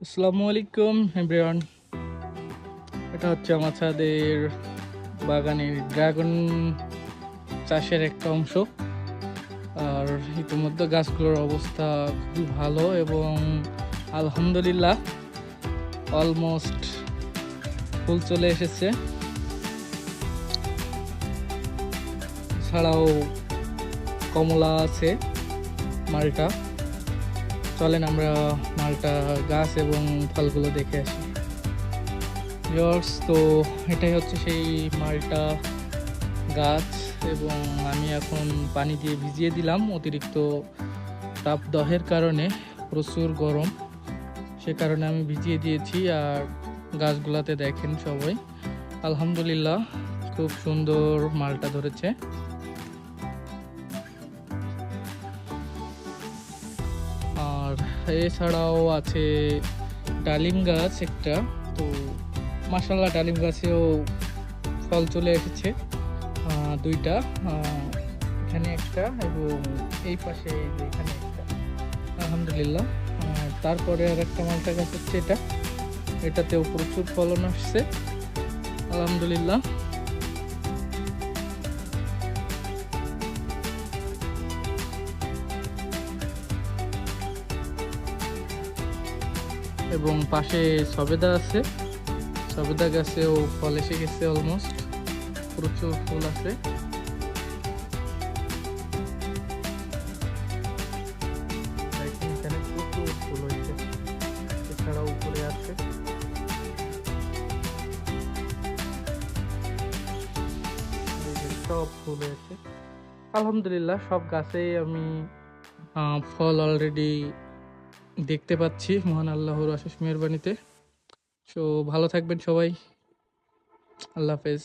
আসসালামু আলাইকুম এভরিওয়ান। এটা হচ্ছে আমার ছাদের বাগানের ড্রাগন চাষের একটা অংশ। আর ইতিমধ্যে গাছগুলোর অবস্থা খুবই ভালো এবং আলহামদুলিল্লাহ অলমোস্ট ফুল চলে এসেছে। এছাড়াও কমলা আছে, মালটা। চলেন আমরা মালটা গাছ এবং ফলগুলো দেখে আসি। ভিউয়ার্স, তো এটাই হচ্ছে সেই মালটা গাছ এবং আমি এখন পানি দিয়ে ভিজিয়ে দিলাম। অতিরিক্ত তাপদাহের কারণে প্রচুর গরম, সে কারণে আমি ভিজিয়ে দিয়েছি। আর গাছগুলাতে দেখেন সবাই আলহামদুলিল্লাহ খুব সুন্দর মালটা ধরেছে। আর এছাড়াও আছে ডালিম গাছ একটা। তো মাশাআল্লাহ ডালিম গাছেও ফল চলে এসেছে দুইটা, এখানে একটা এবং এই পাশে এখানে একটা, আলহামদুলিল্লাহ। তারপরে আর একটা মালটা গাছ হচ্ছে এটাতেও প্রচুর ফলন আসছে, আলহামদুলিল্লাহ। এবং পাশে সবেদা আছে, সবেদা গাছেও ফল এসে গেছে, অলমোস্ট প্রচুর ফুল আছে। এখানে প্রচুর ফুল হয়েছে, এছাড়াও উপরে আছে। সব ফুল হয়েছে আলহামদুলিল্লাহ। সব গাছেই আমি ফল অলরেডি দেখতে পাচ্ছি মহান আল্লাহর অশেষ মেহেরবানিতে। সো ভালো থাকবেন সবাই, আল্লাহ হাফেজ।